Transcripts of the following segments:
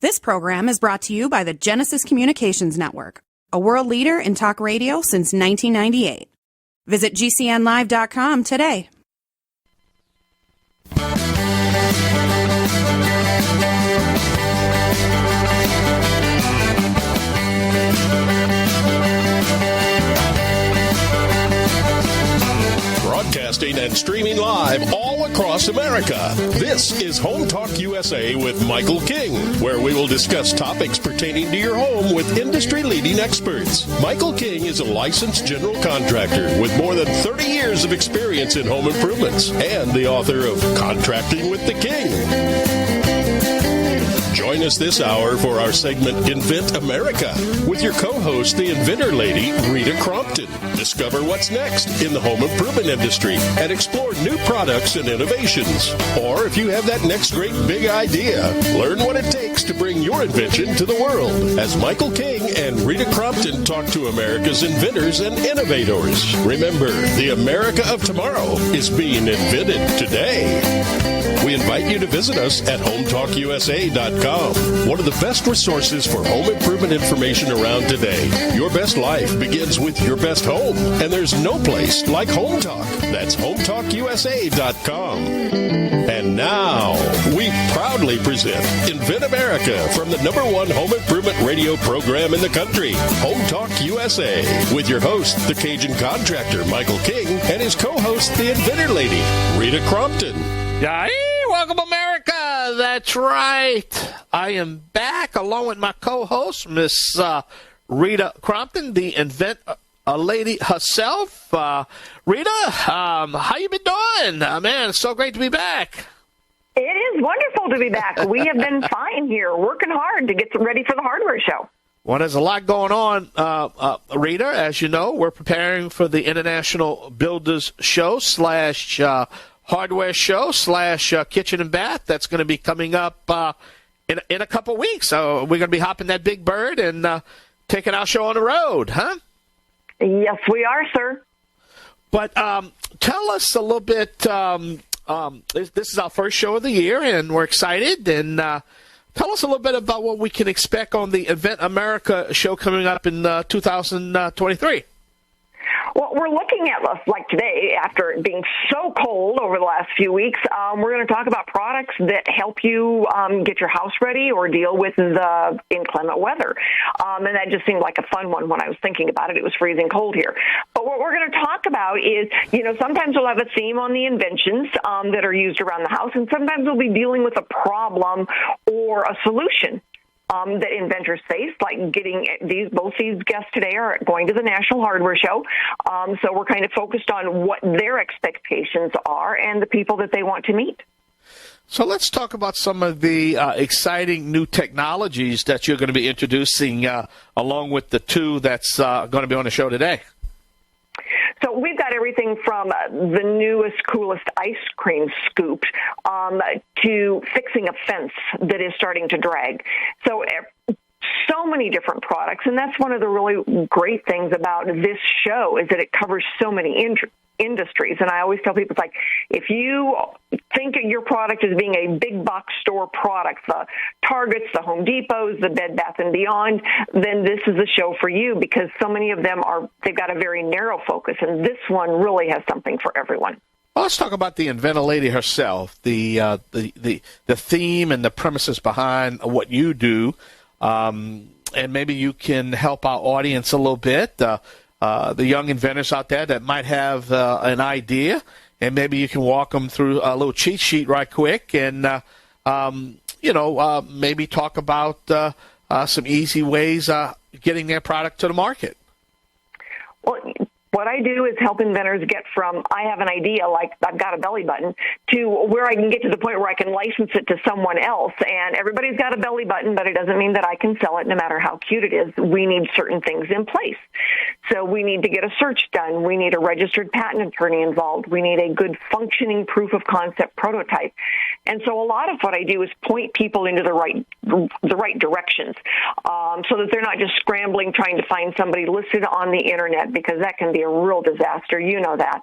This program is brought to you by the Genesis Communications Network, a world leader in talk radio since 1998. Visit GCNlive.com today. Broadcasting and streaming live all across America. This is Home Talk USA with Michael King, where we will discuss topics pertaining to your home with industry-leading experts. Michael King is a licensed general contractor with more than 30 years of experience in home improvements and the author of Contracting with the King. Join us this hour for our segment Invent America with your co-host, the Inventor Lady, Rita Crompton. Discover what's next in the home improvement industry and explore new products and innovations. Or if you have that next great big idea, learn what it takes to bring your invention to the world as Michael King and Rita Crompton talk to America's inventors and innovators. Remember, the America of tomorrow is being invented today. We invite you to visit us at HomeTalkUSA.com, one of the best resources for home improvement information around today. Your best life begins with your best home, and there's no place like Home Talk. That's HomeTalkUSA.com. And now, we proudly present Invent America from the #1 home improvement radio program in the country, Home Talk USA, with your host, the Cajun contractor, Michael King, and his co-host, the Inventor Lady, Rita Crompton. Hey, welcome, America. That's right. I am back along with my co-host, Miss Rita Crompton, the Invent Lady herself. Rita, how you been doing? Man, it's so great to be back. It is wonderful to be back. We have been fine here, working hard to get ready for the hardware show. Well, there's a lot going on, Rita. As you know, we're preparing for the International Builders Show / Hardware Show / Kitchen and Bath. That's going to be coming up in a couple weeks. So we're going to be hopping that big bird and taking our show on the road, huh? Yes, we are, sir. But tell us a little bit. This is our first show of the year, and we're excited. And tell us a little bit about what we can expect on the Invent America show coming up in 2023. Well, we're looking at, like today, after it being so cold over the last few weeks, we're going to talk about products that help you get your house ready or deal with the inclement weather. And that just seemed like a fun one when I was thinking about it. It was freezing cold here. But what we're going to talk about is, sometimes we'll have a theme on the inventions that are used around the house, and sometimes we'll be dealing with a problem or a solution that inventors face, like getting both these guests today are going to the National Hardware Show. So we're kind of focused on what their expectations are and the people that they want to meet. So let's talk about some of the exciting new technologies that you're going to be introducing along with the two that's going to be on the show today. So we've got everything from the newest, coolest ice cream scoop to fixing a fence that is starting to drag. So many different products, and that's one of the really great things about this show is that it covers so many industries. And I always tell people, it's like, if you think of your product as being a big box store product, the Targets, the Home Depots, the Bed Bath & Beyond, then this is a show for you because so many of them they've got a very narrow focus, and this one really has something for everyone. Well, let's talk about the Inventor Lady herself, the theme and the premises behind what you do, and maybe you can help our audience a little bit. The young inventors out there that might have an idea, and maybe you can walk them through a little cheat sheet right quick and, maybe talk about some easy ways getting their product to the market. Well, what I do is help inventors get from, I have an idea, like I've got a belly button, to where I can get to the point where I can license it to someone else. And everybody's got a belly button, but it doesn't mean that I can sell it no matter how cute it is. We need certain things in place. So we need to get a search done. We need a registered patent attorney involved. We need a good functioning proof of concept prototype. And so a lot of what I do is point people into the right directions, so that they're not just scrambling trying to find somebody listed on the internet, because that can be a real disaster. You know that.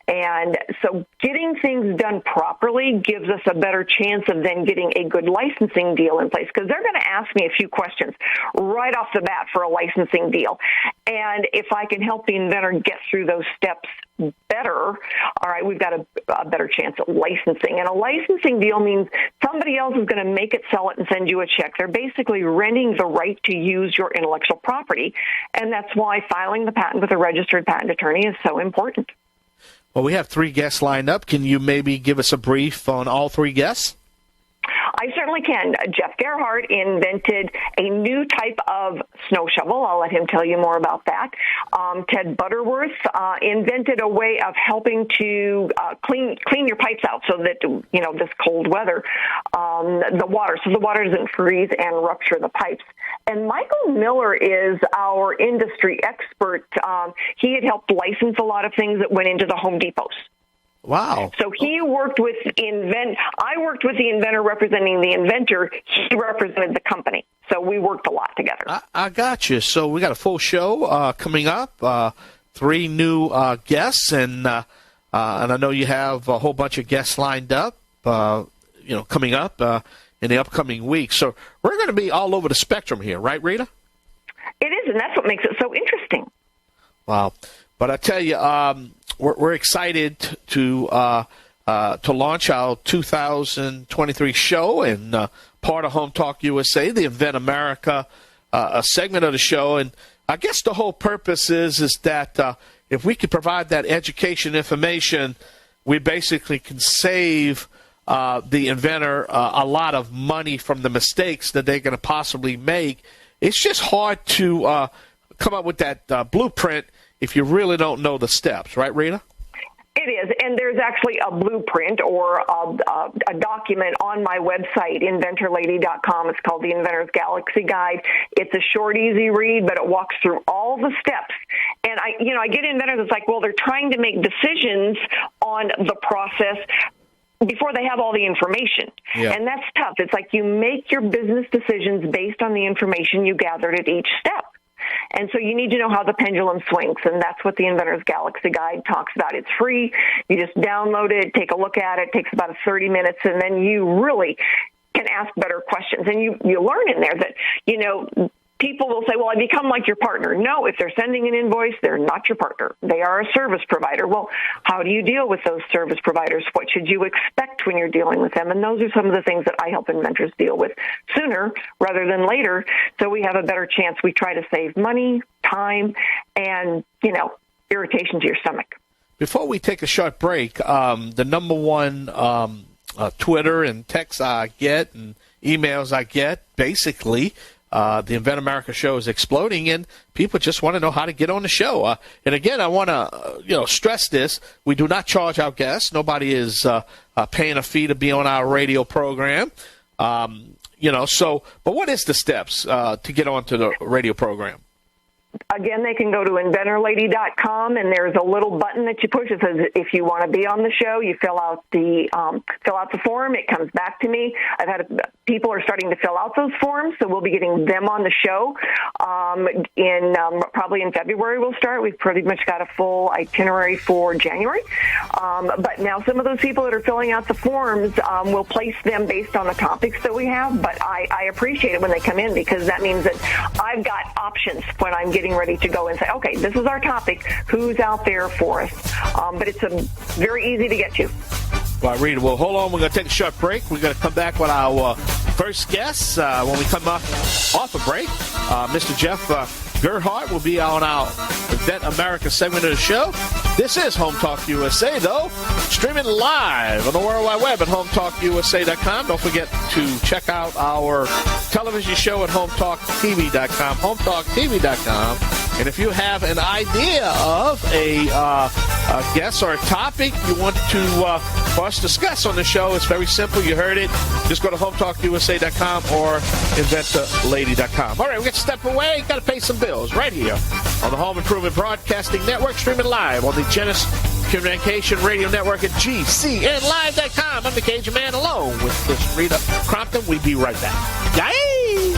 And so getting things done properly gives us a better chance of then getting a good licensing deal in place, because they're going to ask me a few questions right off the bat for a licensing deal. And if I can help the inventor get through those steps better, all right, we've got a better chance at licensing. And a licensing deal means somebody else is going to make it, sell it, and send you a check. They're basically renting the right to use your intellectual property, and that's why filing the patent with a registered patent attorney is so important. Well, we have 3 guests lined up. Can you maybe give us a brief on all 3 guests? I certainly can. Jeff Gerhart invented a new type of snow shovel. I'll let him tell you more about that. Ted Butterworth invented a way of helping to clean your pipes out so that, this cold weather, the water doesn't freeze and rupture the pipes. And Michael Miller is our industry expert. He had helped license a lot of things that went into the Home Depots. Wow. So he worked with I worked with the inventor representing the inventor. He represented the company. So we worked a lot together. I got you. So we got a full show coming up, 3 new guests, and I know you have a whole bunch of guests lined up, coming up in the upcoming weeks. So we're going to be all over the spectrum here, right, Rita? It is, and that's what makes it so interesting. Wow. But I tell you, we're excited to launch our 2023 show and part of Home Talk USA, the Invent America a segment of the show. And I guess the whole purpose is that if we could provide that education information, we basically can save the inventor a lot of money from the mistakes that they're going to possibly make. It's just hard to come up with that blueprint if you really don't know the steps, right, Rita? It is, and there's actually a blueprint or a document on my website, InventorLady.com. It's called the Inventor's Galaxy Guide. It's a short, easy read, but it walks through all the steps. And I get inventors that's like, well, they're trying to make decisions on the process before they have all the information. Yeah. And that's tough. It's like you make your business decisions based on the information you gathered at each step. And so you need to know how the pendulum swings, and that's what the Inventor's Galaxy Guide talks about. It's free. You just download it, take a look at it. It takes about 30 minutes, and then you really can ask better questions. And you learn in there that, people will say, well, I become like your partner. No, if they're sending an invoice, they're not your partner. They are a service provider. Well, how do you deal with those service providers? What should you expect when you're dealing with them? And those are some of the things that I help inventors deal with sooner rather than later, so we have a better chance. We try to save money, time, and, irritation to your stomach. Before we take a short break, the number one Twitter and texts I get and emails I get, basically, the Invent America show is exploding, and people just want to know how to get on the show. And again, I want to stress this: we do not charge our guests. Nobody is paying a fee to be on our radio program. So, but what is the steps to get onto the radio program? Again, they can go to InventorLady.com, and there's a little button that you push. It says, if you want to be on the show, you fill out the form. It comes back to me. I've had people are starting to fill out those forms, so we'll be getting them on the show. Probably in February we'll start. We've pretty much got a full itinerary for January. But now some of those people that are filling out the forms, we'll place them based on the topics that we have. But I appreciate it when they come in, because that means that I've got options when I'm getting ready to go and say, okay, this is our topic. Who's out there for us? But it's very easy to get to. All right, Rita, well, hold on. We're going to take a short break. We're going to come back with our first guest when we come off a break. Mr. Jeff Gerhart will be on our Invent America segment of the show. This is Home Talk USA, though, streaming live on the World Wide Web at HomeTalkUSA.com. Don't forget to check out our television show at HomeTalkTV.com, HomeTalkTV.com. And if you have an idea of a guest or a topic you want for us to discuss on the show, it's very simple. You heard it. Just go to HomeTalkUSA.com or InventorLady.com. All right, we got to step away. Got to pay some bills right here on the Home Improvement Broadcasting Network, streaming live on the Genesis Communication Radio Network at GCNlive.com. I'm the Cajun Man alone with Miss Rita Crompton. We'll be right back. Yay!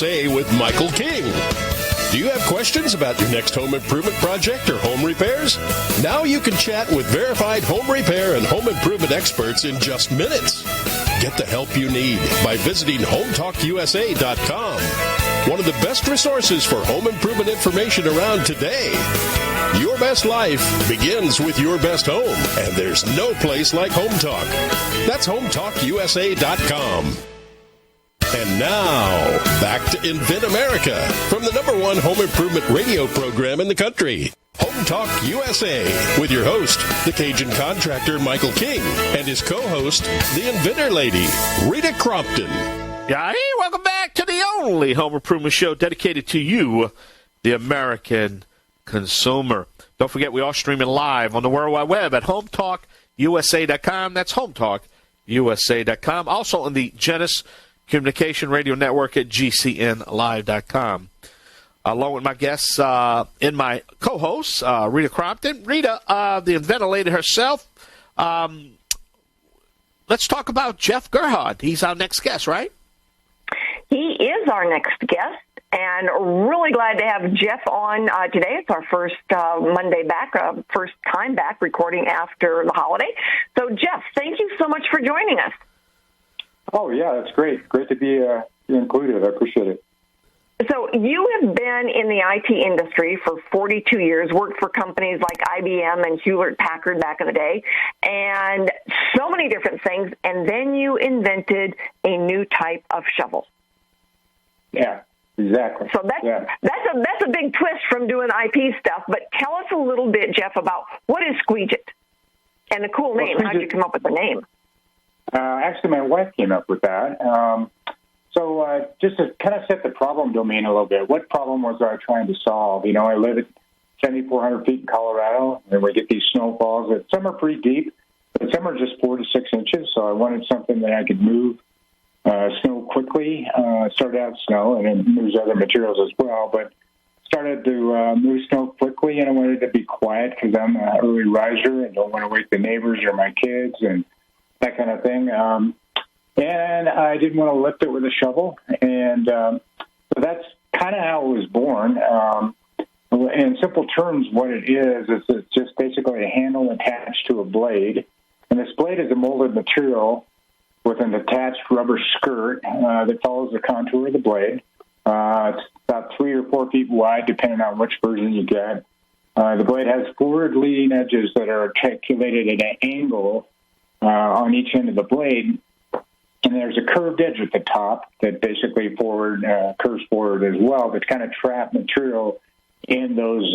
USA with Michael King. Do you have questions about your next home improvement project or home repairs? Now you can chat with verified home repair and home improvement experts in just minutes. Get the help you need by visiting HometalkUSA.com. One of the best resources for home improvement information around today. Your best life begins with your best home, and there's no place like Home Talk. That's HometalkUSA.com. And now, back to Invent America from the #1 home improvement radio program in the country. Home Talk USA with your host, the Cajun contractor Michael King, and his co-host, the Inventor Lady, Rita Crompton. Yeah, hey, welcome back to the only home improvement show dedicated to you, the American consumer. Don't forget, we are streaming live on the World Wide Web at HometalkUSA.com. That's HometalkUSA.com. Also on the Genesis Communication Radio Network at GCNlive.com. Along with my guests and my co-host, Rita Crompton. Rita, the Inventor Lady herself. Let's talk about Jeff Gerhart. He's our next guest, right? He is our next guest, and really glad to have Jeff on today. It's our first Monday back, first time back recording after the holiday. So, Jeff, thank you so much for joining us. Oh, yeah, that's great. Great to be included. I appreciate it. So you have been in the IT industry for 42 years, worked for companies like IBM and Hewlett Packard back in the day, and so many different things, and then you invented a new type of shovel. Yeah, exactly. So that's a big twist from doing IP stuff, but tell us a little bit, Jeff, about what is Skweeg-It and the cool name. How did you come up with the name? Actually, my wife came up with that. So just to kind of set the problem domain a little bit, what problem was I trying to solve? You know, I live at 7,400 feet in Colorado, and we get these snowfalls that some are pretty deep, but some are just 4 to 6 inches. So I wanted something that I could move snow quickly. Started out snow, and it moves other materials as well, but started to move snow quickly, and I wanted to be quiet because I'm an early riser and don't want to wake the neighbors or my kids and that kind of thing. And I didn't want to lift it with a shovel. And so that's kind of how it was born. In simple terms, what it is it's just basically a handle attached to a blade. And this blade is a molded material with an attached rubber skirt that follows the contour of the blade. It's about 3 or 4 feet wide, depending on which version you get. The blade has forward leading edges that are articulated at an angle on each end of the blade, and there's a curved edge at the top that basically curves forward as well. That's kind of trap material in those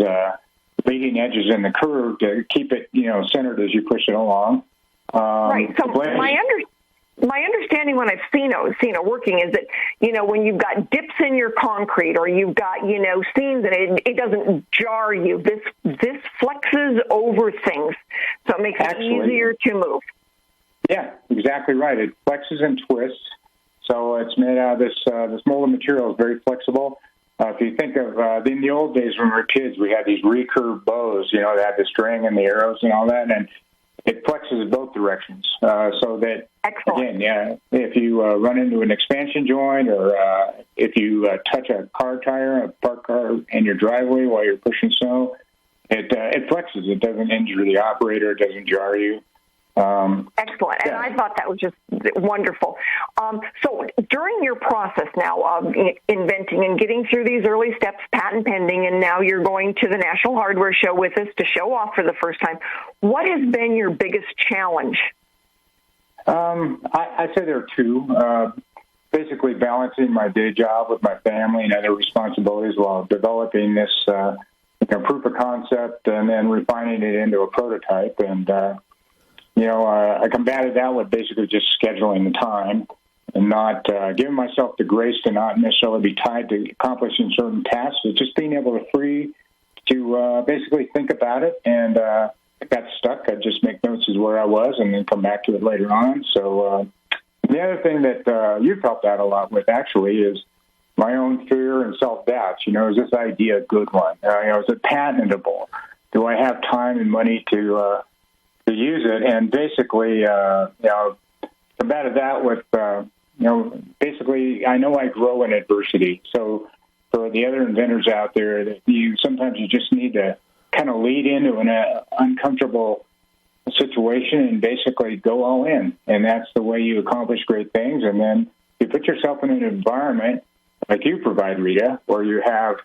leading edges in the curve to keep it, centered as you push it along. Right. So my understanding when I've seen it working is that, when you've got dips in your concrete or you've got, seams that it doesn't jar you. This flexes over things, so it makes it easier to move. Yeah, exactly right. It flexes and twists, so it's made out of this molded material is very flexible. If you think of in the old days when we were kids, we had these recurved bows, that had the string and the arrows and all that, and it flexes both directions. So that, excellent. Again, if you run into an expansion joint or if you touch a car tire, a parked car in your driveway while you're pushing snow, it flexes. It doesn't injure the operator. It doesn't jar you. Excellent. And I thought that was just wonderful. So during your process now of inventing and getting through these early steps, patent pending, and now you're going to the National Hardware Show with us to show off for the first time, what has been your biggest challenge? I'd say there are two. Basically balancing my day job with my family and other responsibilities while developing this proof of concept and then refining it into a prototype. And I combated that with basically just scheduling the time and not giving myself the grace to not necessarily be tied to accomplishing certain tasks, but just being able to basically think about it. And I got stuck. I'd just make notes as where I was and then come back to it later on. So the other thing that you've helped out a lot with actually is my own fear and self-doubt. Is this idea a good one? Is it patentable? Do I have time and money to use it? And basically, combated that with basically, I know I grow in adversity. So for the other inventors out there, that sometimes you just need to kind of lead into an uncomfortable situation and basically go all in. And that's the way you accomplish great things. And then you put yourself in an environment like you provide, Rita, where you have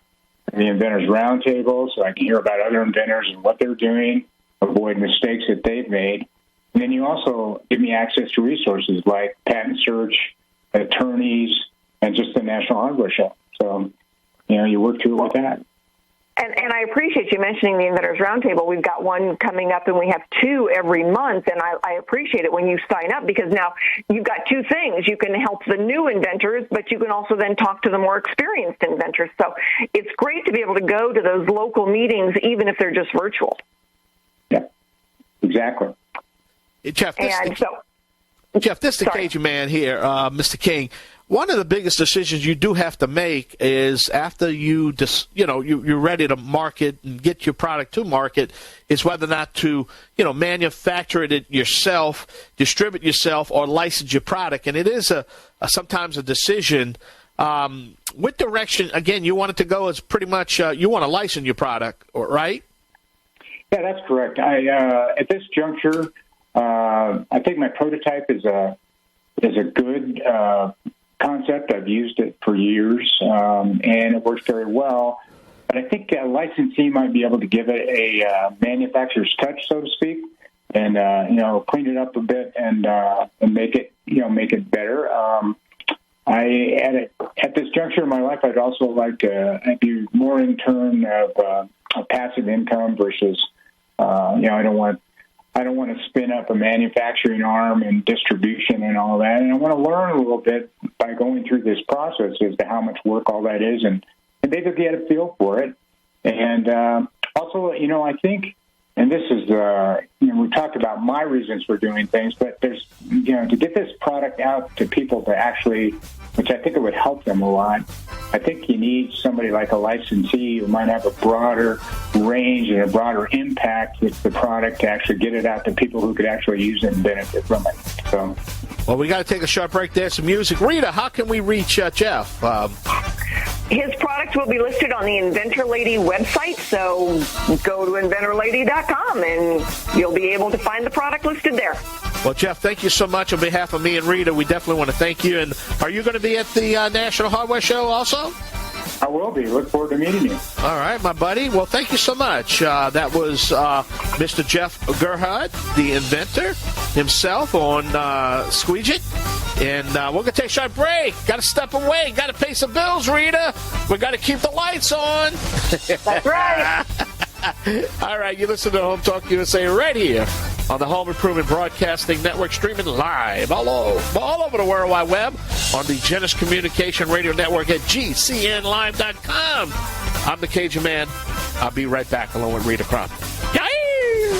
the inventors roundtable, so I can hear about other inventors and what they're doing, avoid mistakes that they've made. And then you also give me access to resources like patent search, attorneys, and just the National Hardware Show. So, you work through it with that. And I appreciate you mentioning the Inventors Roundtable. We've got one coming up, and we have two every month, and I appreciate it when you sign up, because now you've got two things. You can help the new inventors, but you can also then talk to the more experienced inventors. So it's great to be able to go to those local meetings, even if they're just virtual. Yeah, exactly. Jeff, this is the Cajun man here, Mr. King. One of the biggest decisions you do have to make is after you're ready to market and get your product to market is whether or not to, manufacture it yourself, distribute yourself, or license your product. And it is sometimes a decision. What direction, again, you want it to go is pretty much you want to license your product, right? Yeah, that's correct. At this juncture, I think my prototype is a good concept. I've used it for years, and it works very well. But I think a licensee might be able to give it a manufacturer's touch, so to speak, and clean it up a bit and make it better. At this juncture in my life, I'd also like to do more in turn of a passive income versus I don't want to spin up a manufacturing arm and distribution and all that. And I want to learn a little bit by going through this process as to how much work all that is and maybe get a feel for it. And also, I think, and this is, we talked about my reasons for doing things, but there's, to get this product out to people to actually, which I think it would help them a lot. I think you need somebody like a licensee who might have a broader range and a broader impact with the product to actually get it out to people who could actually use it and benefit from it. So, well, we got to take a short break there. Some music. Rita, how can we reach Jeff? His products will be listed on the Inventor Lady website, so go to inventorlady.com and you'll be able to find the product listed there. Well, Jeff, thank you so much on behalf of me and Rita. We definitely want to thank you. And are you going to be at the National Hardware Show also? I will be. Look forward to meeting you. All right, my buddy. Well, thank you so much. That was Mr. Jeff Gerhart, the inventor himself on Skweeg-It. And we're going to take a short break. Got to step away. Got to pay some bills, Rita. We got to keep the lights on. That's right. All right, you listen to Home Talk USA right here on the Home Improvement Broadcasting Network, streaming live all over the World Wide Web on the Genesis Communication Radio Network at GCNlive.com. I'm the Cajun Man. I'll be right back along with Rita Crompton. Yay!